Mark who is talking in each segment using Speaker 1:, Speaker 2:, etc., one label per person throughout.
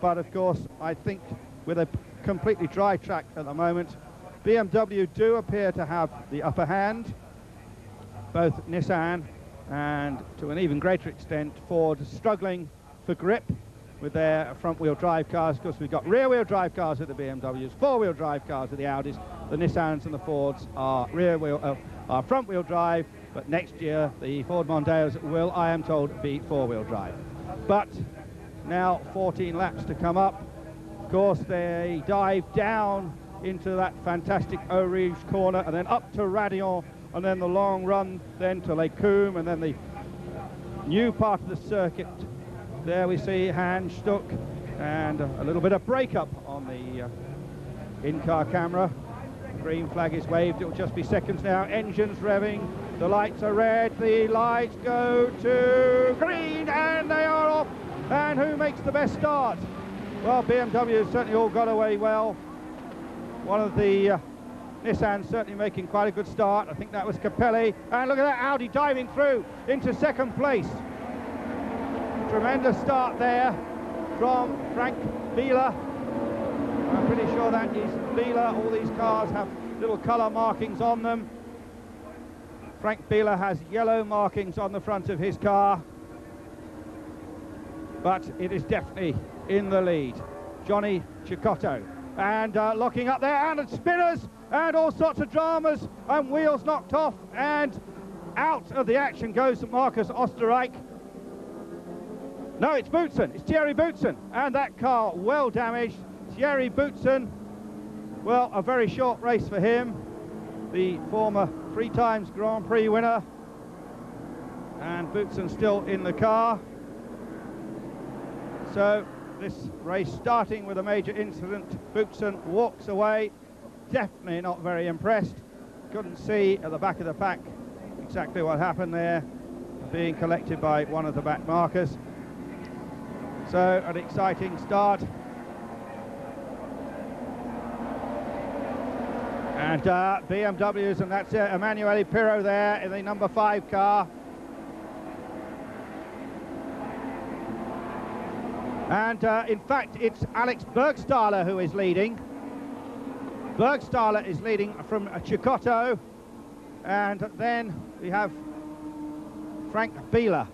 Speaker 1: but of course I think with a completely dry track at the moment, BMW do appear to have the upper hand. Both Nissan and to an even greater extent Ford struggling for grip with their front-wheel drive cars. Of course, we've got rear-wheel drive cars with the BMWs, four-wheel drive cars with the Audis. The Nissans and the Fords are are front-wheel drive, but next year the Ford Mondeos will, I am told, be four-wheel drive. But now 14 laps to come up. Of course, they dive down into that fantastic Eau Rouge corner and then up to Radion, and then the long run then to Les Combes, and then the new part of the circuit. There we see Hans Stuck and a little bit of breakup on the in-car camera. Green flag is waved. It will just be seconds now. Engines revving. The lights are red. The lights go to green, and they are off. And who makes the best start? Well, BMW has certainly all got away well. One of the Nissan certainly making quite a good start. I think that was Capelli. And look at that Audi diving through into second place. Tremendous start there from Frank Biela. I'm pretty sure that is Biela. All these cars have little colour markings on them. Frank Biela has yellow markings on the front of his car, but it is definitely in the lead. Johnny Cecotto, and locking up there, and spinners, and all sorts of dramas, and wheels knocked off, and out of the action goes Marcus Osterreich. No, it's Boutsen, it's Thierry Boutsen, and that car well damaged. Thierry Boutsen, well, a very short race for him, the former 3 times Grand Prix winner, and Boutsen still in the car. So this race starting with a major incident. Boutsen walks away, definitely not very impressed. Couldn't see at the back of the pack exactly what happened there, being collected by one of the back markers. So an exciting start. And BMWs, and that's Emanuele Pirro there in the number 5 car. And in fact, it's Alex Bergstaller who is leading. Bergstaller is leading from Cecotto, and then we have Frank Biela.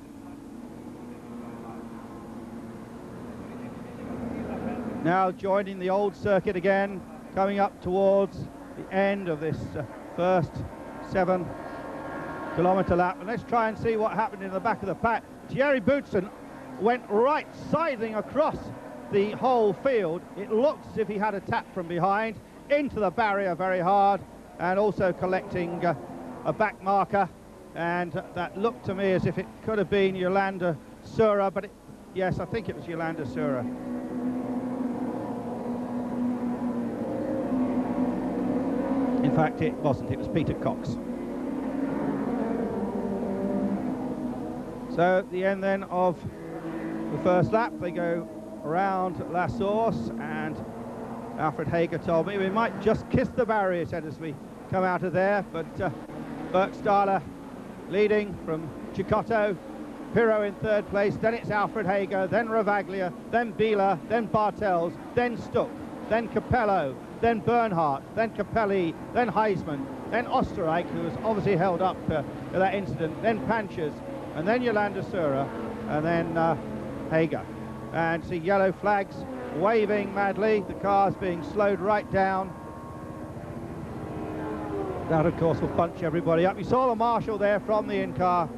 Speaker 1: Now joining the old circuit again, coming up towards the end of this first 7-kilometre lap. And let's try and see what happened in the back of the pack. Thierry Boutsen went right sidling across the whole field. It looked as if he had a tap from behind into the barrier very hard, and also collecting a back marker, and that looked to me as if it could have been Yolanda Sura, but yes, I think it was Yolanda Sura. In fact, it wasn't, it was Peter Cox. So at the end then of the first lap, they go around La Source, and Alfred Hager told me we might just kiss the barrier, he said, as we come out of there. But Bergstaller leading from Cecotto, Pirro in 3rd place, then it's Alfred Hager, then Ravaglia, then Biela, then Bartels, then Stuck, then Capello, then Bernhardt, then Capelli, then Heisman, then Osterreich, who was obviously held up for that incident, then Panchers, and then Yolanda Sura, and then Hager. And see yellow flags waving madly, the car's being slowed right down. That, of course, will bunch everybody up. You saw the marshal there from the in-car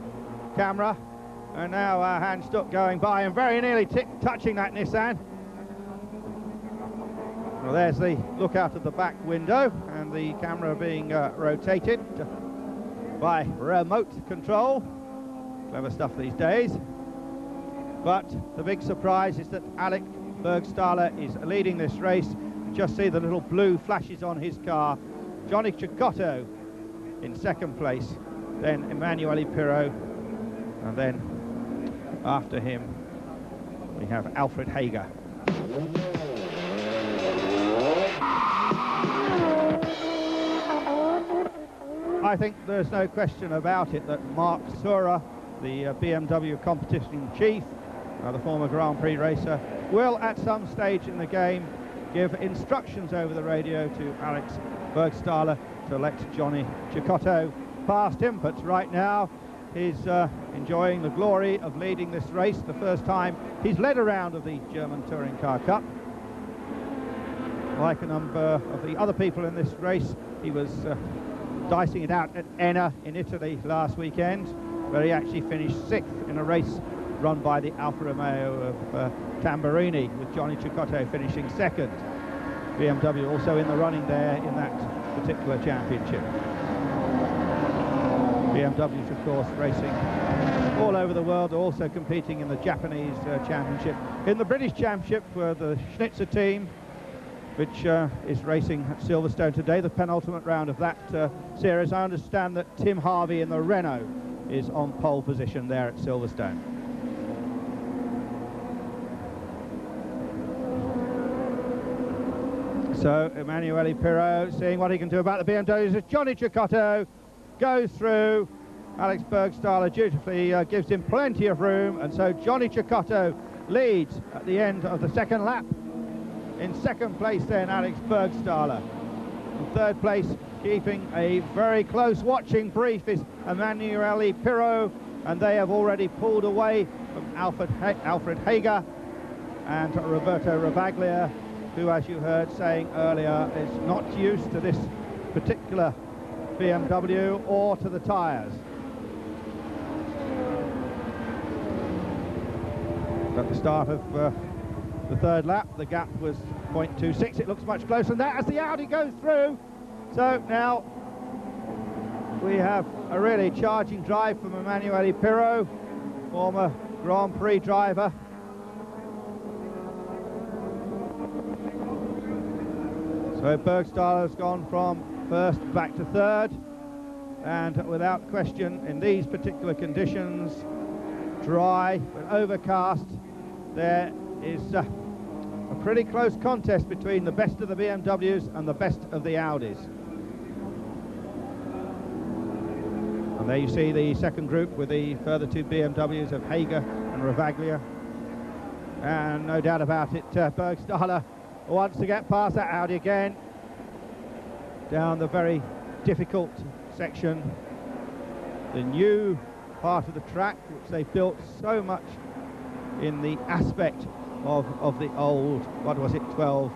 Speaker 1: camera, and now Hans Stuck going by and very nearly touching that Nissan. Well, there's the look out of the back window, and the camera being rotated by remote control. Clever stuff these days. But the big surprise is that Alex Bergstaller is leading this race. Just see the little blue flashes on his car. Johnny Cecotto in 2nd place, then Emanuele Pirro, and then after him we have Alfred Hager. I think there's no question about it that Marc Sura, the BMW competition chief, the former Grand Prix racer, will at some stage in the game give instructions over the radio to Alex Bergstaller to let Johnny Cecotto past him, but right now he's enjoying the glory of leading this race, the first time he's led a round of the German Touring Car Cup. Like a number of the other people in this race, he was dicing it out at Enna in Italy last weekend, where he actually finished 6th in a race run by the Alfa Romeo of Tamburini, with Johnny Cecotto finishing 2nd. BMW also in the running there in that particular championship. BMW's, of course, racing all over the world, also competing in the Japanese championship. In the British championship, the Schnitzer team, which is racing at Silverstone today, the penultimate round of that series. I understand that Tim Harvey in the Renault is on pole position there at Silverstone. So Emanuele Pirro seeing what he can do about the BMWs as Johnny Cecotto goes through. Alex Bergstaller dutifully gives him plenty of room, and so Johnny Cecotto leads at the end of the second lap. In second place then, Alex Bergstaller. In third place, keeping a very close watching brief, is Emanuele Pirro, and they have already pulled away from Alfred Hager and Roberto Ravaglia, who, as you heard saying earlier, is not used to this particular BMW or to the tyres. At the start of the third lap, the gap was 0.26. It looks much closer than that as the Audi goes through. So now we have a really charging drive from Emanuele Pirro, former Grand Prix driver. So Bergstaller's gone from first back to third, and without question, in these particular conditions, dry but overcast, there is a pretty close contest between the best of the BMWs and the best of the Audis. And there you see the second group with the further 2 BMWs of Hager and Ravaglia. And no doubt about it, Bergstaller wants to get past that Audi again, down the very difficult section, the new part of the track which they built so much in the aspect of the old, what was it, 12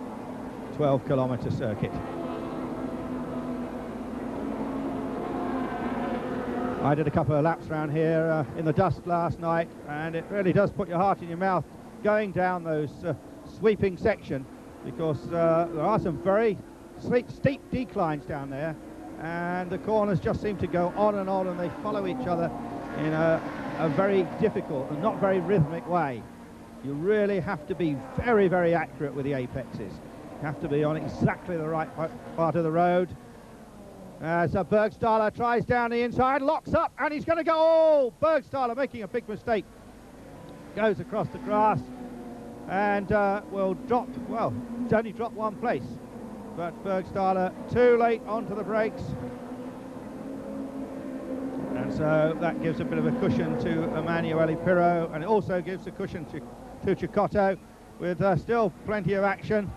Speaker 1: kilometre circuit. I did a couple of laps around here in the dust last night, and it really does put your heart in your mouth going down those sweeping section, because there are some very steep declines down there, and the corners just seem to go on, and they follow each other in a very difficult and not very rhythmic way. You really have to be very, very accurate with the apexes. You have to be on exactly the right part of the road. So Bergstaller tries down the inside, locks up, and he's going to go. Oh, Bergstaller making a big mistake. Goes across the grass and will drop, well, it's only dropped one place. But Bergstaller too late onto the brakes. And so that gives a bit of a cushion to Emanuele Pirro, and it also gives a cushion to Cecotto, with still plenty of action.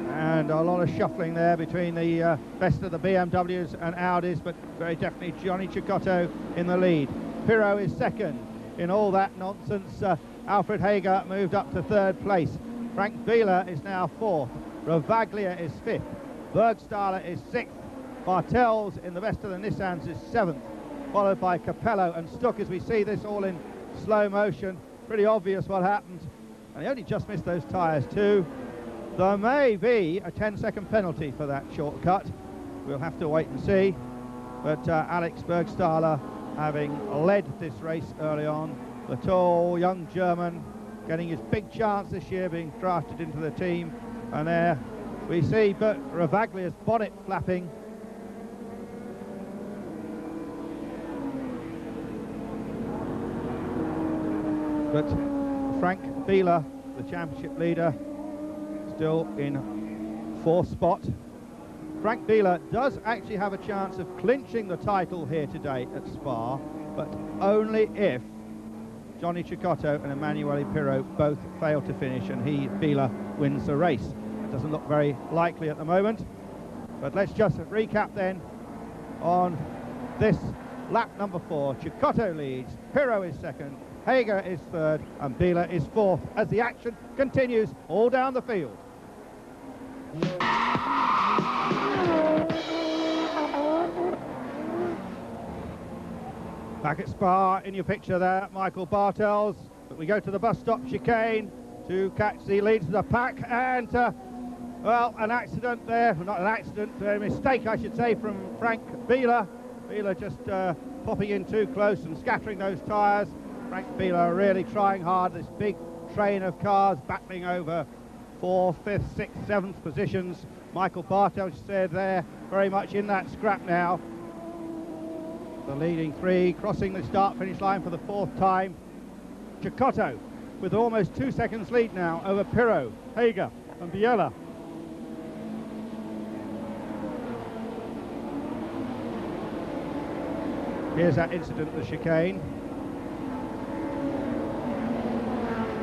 Speaker 1: And a lot of shuffling there between the best of the BMWs and Audis, but very definitely Johnny Cecotto in the lead. Pirro is second in all that nonsense. Alfred Hager moved up to third place. Frank Wieler is now fourth. Ravaglia is fifth. Bergstaller is sixth. Bartels in the best of the Nissans is seventh, followed by Capello and Stuck. As we see this all in slow motion, pretty obvious what happened. And he only just missed those tyres too. There may be a 10-second penalty for that shortcut. We'll have to wait and see. But Alex Bergstaller, having led this race early on, the tall young German getting his big chance this year, being drafted into the team. And there we see Ravaglia's bonnet flapping. But Frank Wieler, the championship leader, still in fourth spot. Frank Wieler does actually have a chance of clinching the title here today at Spa, but only if Johnny Cecotto and Emanuele Pirro both fail to finish, and Biela wins the race. It doesn't look very likely at the moment, but let's just recap then on this lap number 4. Cecotto leads, Pirro is second, Hager is third, and Biela is fourth as the action continues all down the field. Back at Spa, in your picture there, Michael Bartels. But we go to the bus stop chicane to catch the leads of the pack, and well, an accident there, not an accident, a mistake I should say from Frank Biela. Biela just popping in too close and scattering those tyres. Frank Biela really trying hard, this big train of cars battling over 4th, 5th, 6th, 7th positions. Michael Bartels said there, very much in that scrap now. The leading 3 crossing the start-finish line for the 4th time. Cecotto with almost 2 seconds lead now over Pirro, Hager and Biela. Here's that incident, the chicane.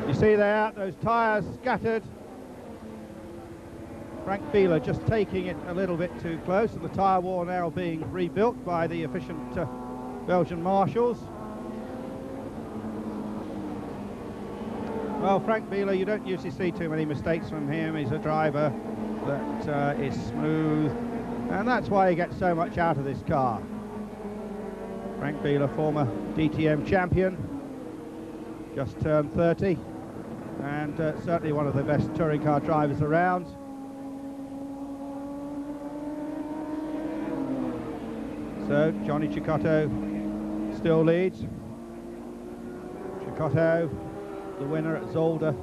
Speaker 1: You see there, those tyres scattered. Frank Biela just taking it a little bit too close, and the tyre wall now being rebuilt by the efficient Belgian marshals. Well, Frank Biela, you don't usually see too many mistakes from him. He's a driver that is smooth, and that's why he gets so much out of this car. Frank Biela, former DTM champion, just turned 30, and certainly one of the best touring car drivers around. So Johnny Cecotto still leads. Cecotto, the winner at Zolder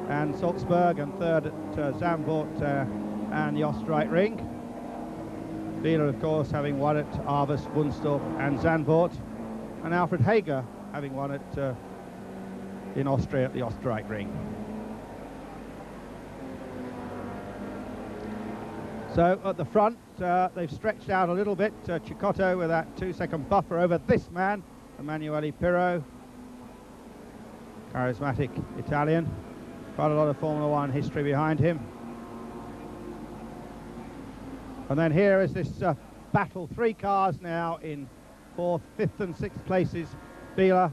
Speaker 1: and Salzburg, and third at Zandvoort and the Oostenrijkring. Biela, of course, having won at Aarhus, Wunstorf and Zandvoort, and Alfred Hager having won it in Austria at the Oostenrijkring. So at the front, they've stretched out a little bit. Cecotto with that 2-second buffer over this man, Emanuele Pirro. Charismatic Italian. Quite a lot of Formula 1 history behind him. And then here is this battle. 3 cars now in 4th, 5th and 6th places. Biela,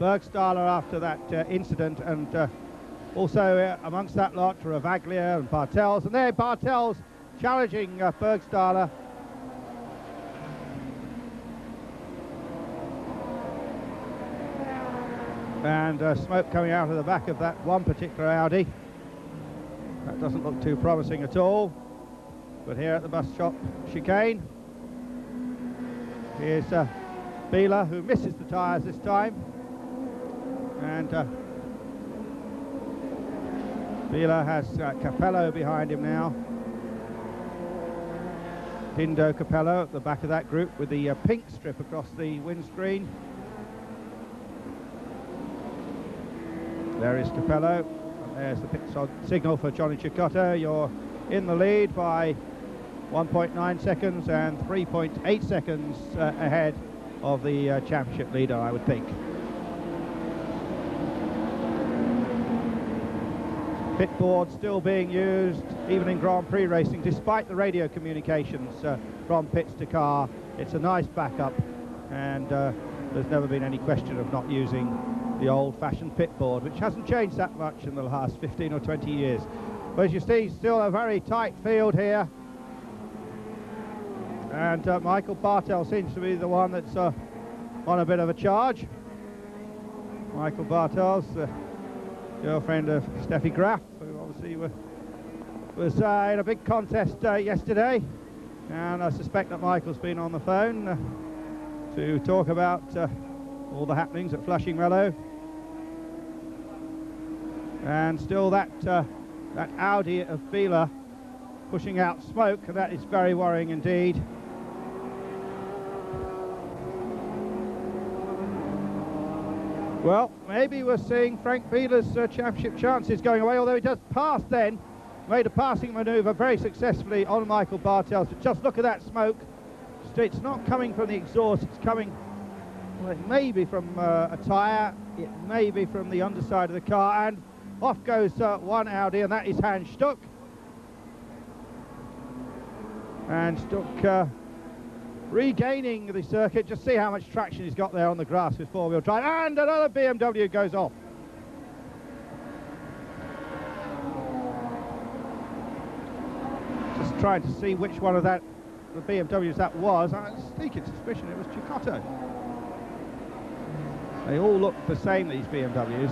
Speaker 1: Bergstaller after that incident, and also amongst that lot, Ravaglia and Bartels. And there Bartels challenging Bergstaller. And smoke coming out of the back of that one particular Audi. That doesn't look too promising at all. But here at the bus stop chicane, here's Biela, who misses the tyres this time. And Biela has Capello behind him now. Dindo Capello at the back of that group with the pink strip across the windscreen. There is Capello, and there's the pit signal for Johnny Cecotto. You're in the lead by 1.9 seconds and 3.8 seconds ahead of the championship leader, I would think. Pit board still being used, even in Grand Prix racing, despite the radio communications from pits to car. It's a nice backup, and there's never been any question of not using the old-fashioned pit board, which hasn't changed that much in the last 15 or 20 years. But as you see, still a very tight field here. And Michael Bartels seems to be the one that's on a bit of a charge. Michael Bartels, the girlfriend of Steffi Graf, who obviously was in a big contest yesterday. And I suspect that Michael's been on the phone to talk about all the happenings at Flushing Meadow. And still that Audi of Biela pushing out smoke, and that is very worrying indeed. Well, maybe we're seeing Frank Biela's championship chances going away, although he does pass then. Made a passing manoeuvre very successfully on Michael Bartels. But just look at that smoke. It's not coming from the exhaust, it's coming, well, it may be from a tyre. it may be from the underside of the car, and off goes one Audi, and that is Hans Stuck. And Stuck regaining the circuit. Just see how much traction he's got there on the grass with four-wheel drive, and another BMW goes off. Just trying to see which one of the BMWs that was. I have a sneaking suspicion it was Cecotto. They all look the same, these BMWs.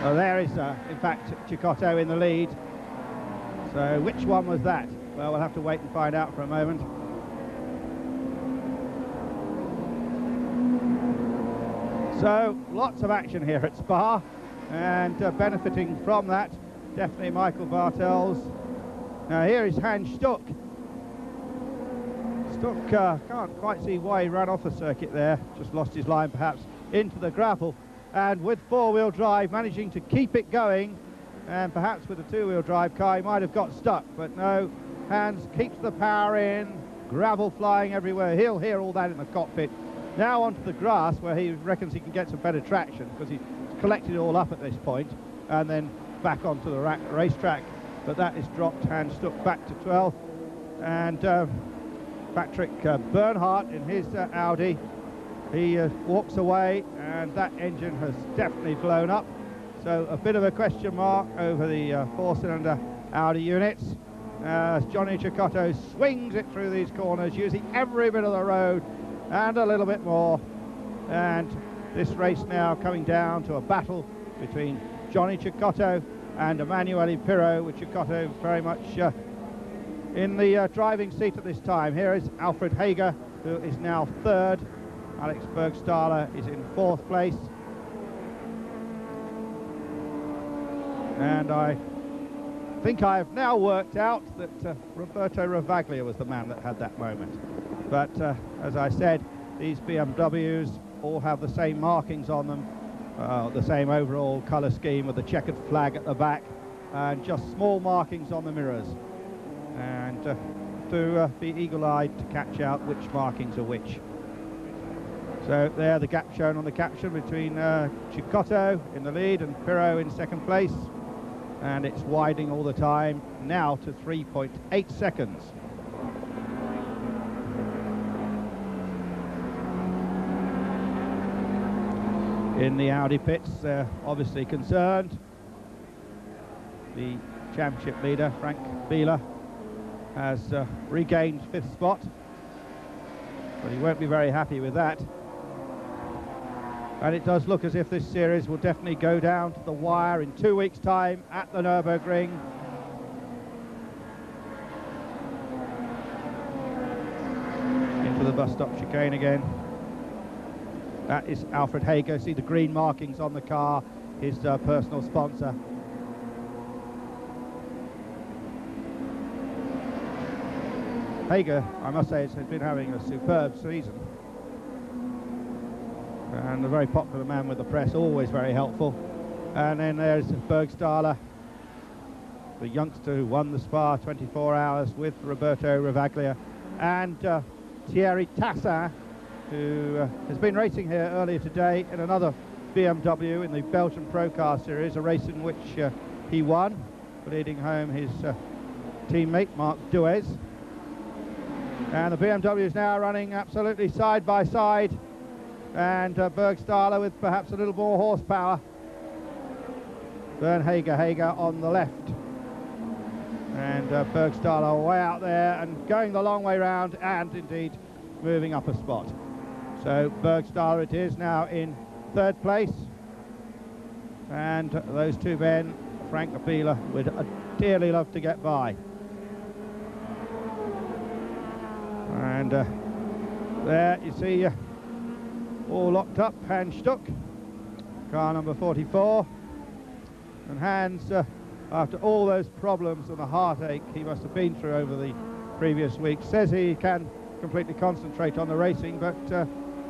Speaker 1: Oh, there is, in fact, Cecotto in the lead. So which one was that? Well, we'll have to wait and find out for a moment. So lots of action here at Spa, and benefiting from that, definitely Michael Bartels. Now here is Hans Stuck. Stuck can't quite see why he ran off the circuit there, just lost his line perhaps into the gravel, and with four-wheel drive managing to keep it going, and perhaps with a two-wheel drive car he might have got stuck, but no, Hans keeps the power in, gravel flying everywhere. He'll hear all that in the cockpit. Now onto the grass, where he reckons he can get some better traction, because he's collected it all up at this point, and then back onto the racetrack. But that is dropped Hans Stuck back to 12th, and Patrick Bernhardt in his Audi, he walks away, and that engine has definitely blown up. So a bit of a question mark over the four-cylinder Audi units. Johnny Cecotto swings it through these corners, using every bit of the road and a little bit more. And this race now coming down to a battle between Johnny Cecotto and Emanuele Pirro, with Cecotto very much in the driving seat at this time. Here is Alfred Hager, who is now third. Alex Bergstaller is in fourth place. And I think I have now worked out that Roberto Ravaglia was the man that had that moment. But as I said, these BMWs all have the same markings on them, the same overall colour scheme with the checkered flag at the back, and just small markings on the mirrors. And to be eagle-eyed to catch out which markings are which. So there, the gap shown on the caption between Cecotto in the lead and Pirro in second place. And it's widening all the time, now to 3.8 seconds. In the Audi pits, they're obviously concerned. The championship leader, Frank Bieler, has regained fifth spot, but he won't be very happy with that. And it does look as if this series will definitely go down to the wire in 2 weeks' time at the Nürburgring. Into the bus stop chicane again. That is Alfred Hager. See the green markings on the car, his personal sponsor. Hager, I must say, has been having a superb season. And a very popular man with the press, always very helpful. And then there's Bergstaller, the youngster who won the Spa 24 hours with Roberto Ravaglia, and Thierry Tassin, who has been racing here earlier today in another BMW in the Belgian Pro Car Series, a race in which he won, leading home his teammate Marc Duez. And the BMW is now running absolutely side by side, and Bergstaller with perhaps a little more horsepower. Hager on the left, and Bergstaller way out there and going the long way round, and indeed moving up a spot. So Bergstaller it is now in third place, and those two men, Frank Bieler, would dearly love to get by. And there you see all locked up, Hans Stuck, car number 44. And Hans, after all those problems and the heartache he must have been through over the previous week, says he can completely concentrate on the racing, but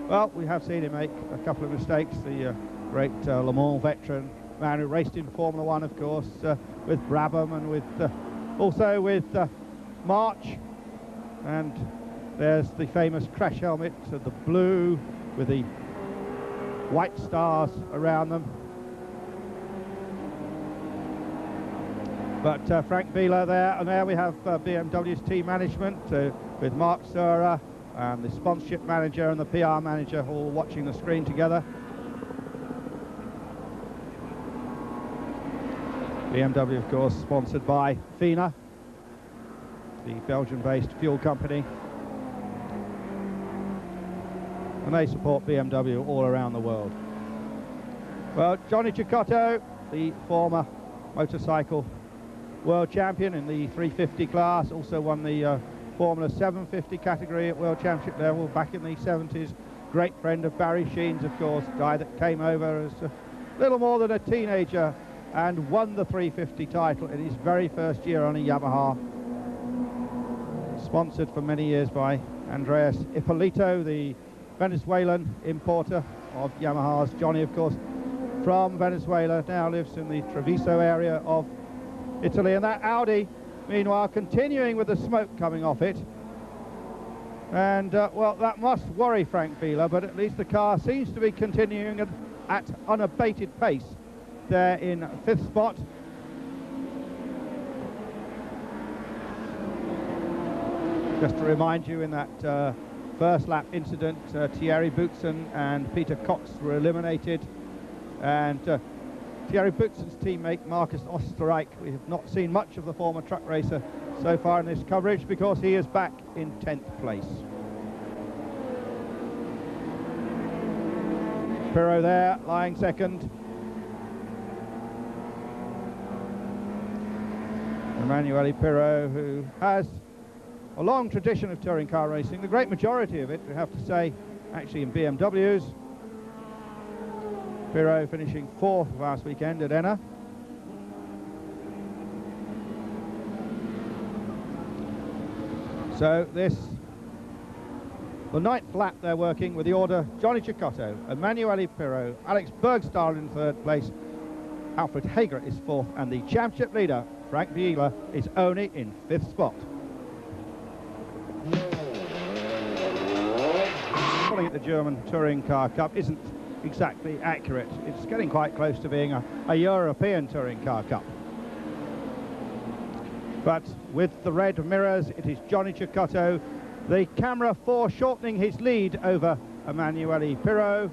Speaker 1: well, we have seen him make a couple of mistakes. The great Le Mans veteran, man who raced in Formula One, of course, with Brabham and with also with March. And there's the famous crash helmet, the blue with the white stars around them. But Frank Biela there, and there we have BMW's team management with Mark Surer and the sponsorship manager and the PR manager all watching the screen together. BMW, of course, sponsored by FINA, the Belgian-based fuel company. And they support BMW all around the world. Well, Johnny Cecotto, the former motorcycle world champion in the 350 class, also won the Formula 750 category at World Championship level back in the 70s. Great friend of Barry Sheen's, of course, guy that came over as a little more than a teenager and won the 350 title in his very first year on a Yamaha. Sponsored for many years by Andreas Ippolito, the Venezuelan importer of Yamahas. Johnny, of course, from Venezuela, now lives in the Treviso area of Italy. And that Audi, meanwhile, continuing with the smoke coming off it. And, well, that must worry Frank Biela, but at least the car seems to be continuing at unabated pace there in 5th spot. Just to remind you, in that first lap incident, Thierry Boutsen and Peter Cox were eliminated, and Thierry Boutsen's teammate Marcus Osterreich, we have not seen much of the former truck racer so far in this coverage because he is back in 10th place. Pirot there, lying second. Emanuele Pirot, who has a long tradition of touring car racing, the great majority of it, we have to say, actually in BMWs. Pirot finishing 4th last weekend at Enna. So the 9th lap they're working with the order: Johnny Cecotto, Emanuele Pirot, Alex Bergstahl in 3rd place, Alfred Hager is 4th, and the championship leader, Frank Biela, is only in 5th spot. Calling it the German Touring Car Cup isn't exactly accurate. It's getting quite close to being a European Touring Car Cup. But with the red mirrors, it is Johnny Cecotto, the camera foreshortening his lead over Emanuele Pirot,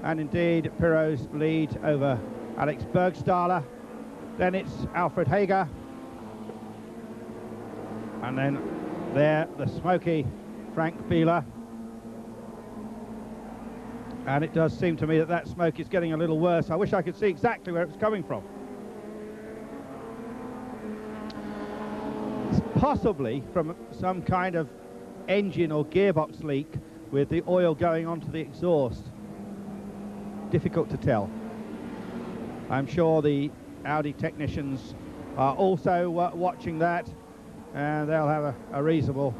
Speaker 1: and indeed Pirot's lead over Alex Bergstaller. Then it's Alfred Hager, and then there the smoky Frank Biela. And it does seem to me that that smoke is getting a little worse. I wish I could see exactly where it was coming from. It's possibly from some kind of engine or gearbox leak with the oil going onto the exhaust. Difficult to tell. I'm sure the Audi technicians are also watching that, and they'll have a reasonable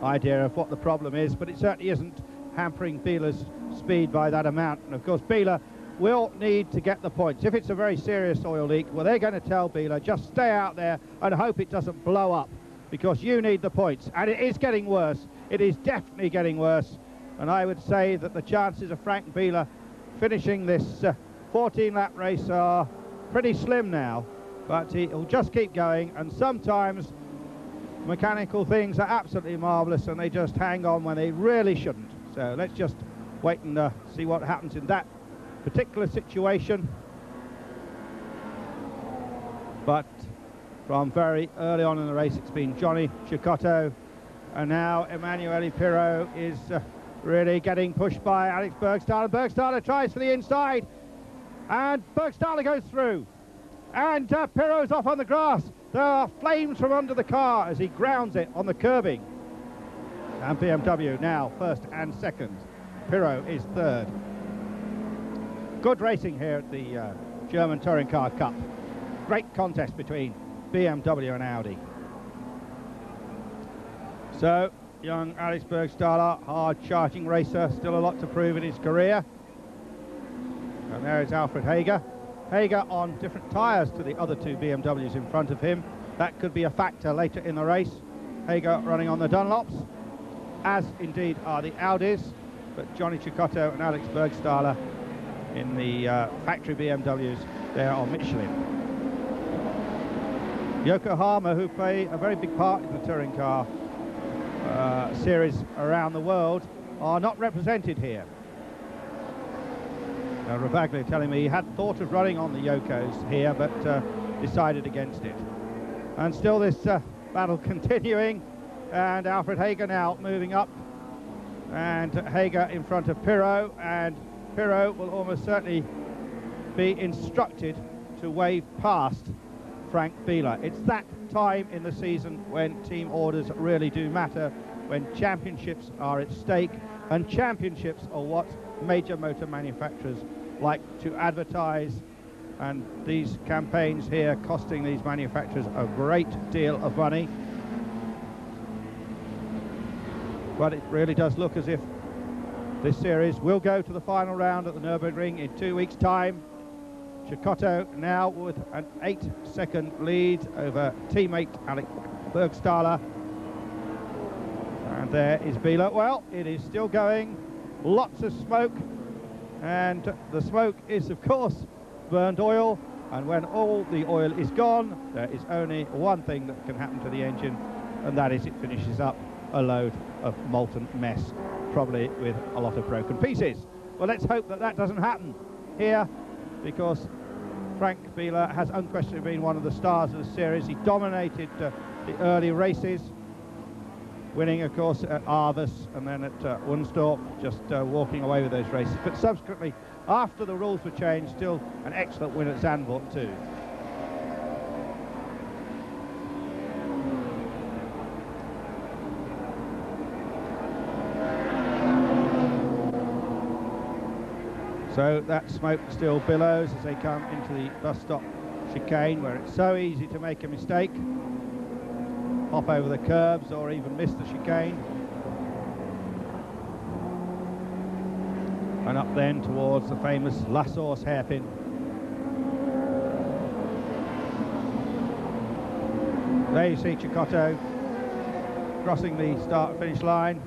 Speaker 1: idea of what the problem is, but it certainly isn't hampering Biela's speed by that amount. And of course Biela will need to get the points. If it's a very serious oil leak, well, they're going to tell Biela, just stay out there and hope it doesn't blow up, because you need the points. And it is getting worse. It is definitely getting worse, and I would say that the chances of Frank Biela finishing this 14-lap race are pretty slim now, but he'll just keep going. And sometimes mechanical things are absolutely marvellous and they just hang on when they really shouldn't. So let's just wait and see what happens in that particular situation. But from very early on in the race, it's been Johnny Cecotto, and now Emanuele Pirot is really getting pushed by Alex Bergstaller. Bergstaller tries for the inside, and Bergstaller goes through, and Pirot's off on the grass. There are flames from under the car as he grounds it on the curbing. And BMW now 1st and 2nd. Pirot is 3rd. Good racing here at the German Touring Car Cup. Great contest between BMW and Audi. So, young Alex Bergstaller, hard-charging racer, still a lot to prove in his career. And there is Alfred Hager. Hager on different tyres to the other 2 BMWs in front of him. That could be a factor later in the race. Hager running on the Dunlops, as indeed are the Audis, but Johnny Cecotto and Alex Bergstaller in the factory BMWs there on Michelin. Yokohama, who play a very big part in the touring car series around the world, are not represented here. Ravaglia telling me he had thought of running on the Yokos here, but decided against it. And still this battle continuing, and Alfred Hager now moving up, and Hager in front of Pirot, and Pirot will almost certainly be instructed to wave past Frank Biela. It's that time in the season when team orders really do matter, when championships are at stake, and championships are what major motor manufacturers like to advertise, and these campaigns here costing these manufacturers a great deal of money. But it really does look as if this series will go to the final round at the Nürburgring in 2 weeks' time. Cecotto now with an 8-second lead over teammate Alec Bergstaller. And there is Biela. Well, it is still going. Lots of smoke. And the smoke is, of course, burned oil. And when all the oil is gone, there is only one thing that can happen to the engine, and that is it finishes up a load of molten mess, probably with a lot of broken pieces. Well, let's hope that that doesn't happen here, because Frank Biela has unquestionably been one of the stars of the series. He dominated the early races, winning, of course, at Aarhus and then at Wunstorf, just walking away with those races. But subsequently, after the rules were changed, still an excellent win at Zandvoort too. So that smoke still billows as they come into the bus stop chicane, where it's so easy to make a mistake, hop over the curbs or even miss the chicane. And up then towards the famous La Source hairpin. There you see Cecotto crossing the start-finish line.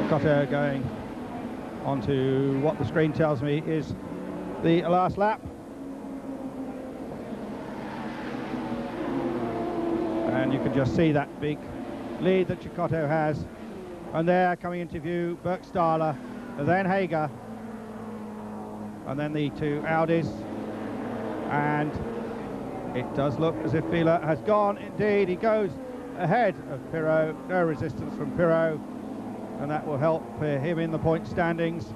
Speaker 1: Cecotto going on to what the screen tells me is the last lap. And you can just see that big lead that Cecotto has. And there, coming into view, Bergstaller, then Hager, and then the two Audis. And it does look as if Biela has gone. Indeed, he goes ahead of Pirot. No resistance from Pirot, and that will help him in the point standings.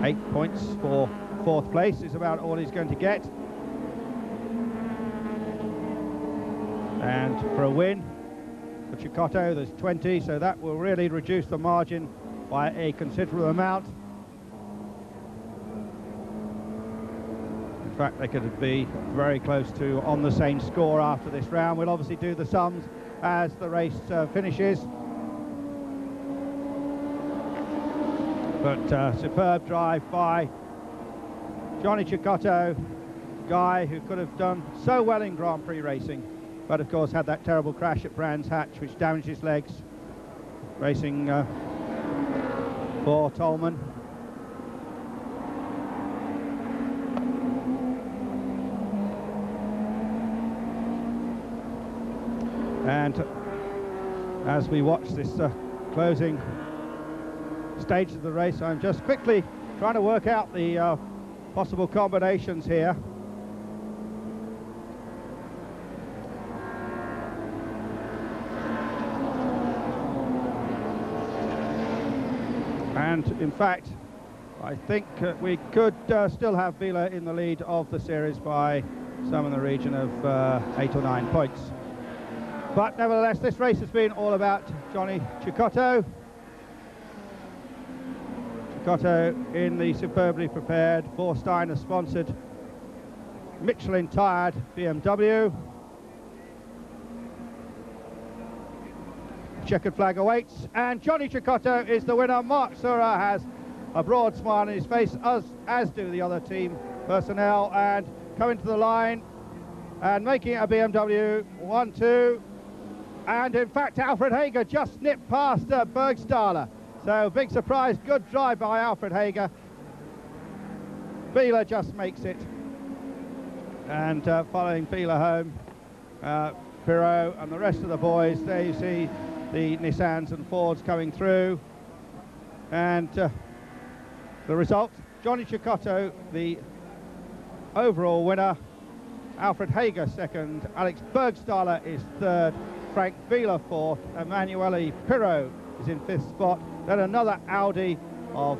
Speaker 1: Eight points for fourth place is about all he's going to get. And for a win for Cecotto, there's 20, so that will really reduce the margin by a considerable amount. In fact, they could be very close to on the same score after this round. We'll obviously do the sums as the race finishes. But superb drive by Johnny Cecotto, guy who could have done so well in Grand Prix racing, but of course had that terrible crash at Brands Hatch which damaged his legs, racing for Tolman. And as we watch this closing stage of the race, I'm just quickly trying to work out the possible combinations here. And in fact, I think we could still have Biela in the lead of the series by some in the region of 8 or 9 points. But nevertheless, this race has been all about Johnny Cecotto. Cecotto in the superbly prepared Vorsteiner sponsored Michelin tired BMW. Checkered flag awaits, and Johnny Cecotto is the winner. Mark Sura has a broad smile on his face, as do the other team personnel, and coming to the line and making it a BMW. 1-2. And in fact, Alfred Hager just nipped past Bergstaller. So big surprise, good drive by Alfred Hager. Beeler just makes it. And following Beeler home, Pirot and the rest of the boys, there you see the Nissans and Fords coming through. And the result, Johnny Cecotto, the overall winner. Alfred Hager second, Alex Bergstaller is third, Frank Wieler fourth, Emanuele Pirot is in fifth spot. Then another Audi of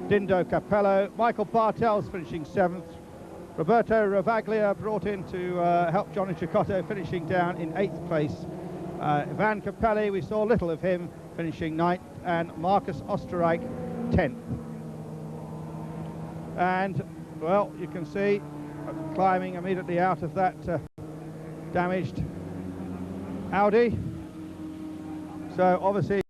Speaker 1: Dindo Capello. Michael Bartels finishing seventh. Roberto Ravaglia brought in to help Johnny Cecotto, finishing down in eighth place. Ivan Capelli, we saw little of him, finishing ninth, and Marcus Osterreich 10th. And, well, you can see climbing immediately out of that damaged Audi. So obviously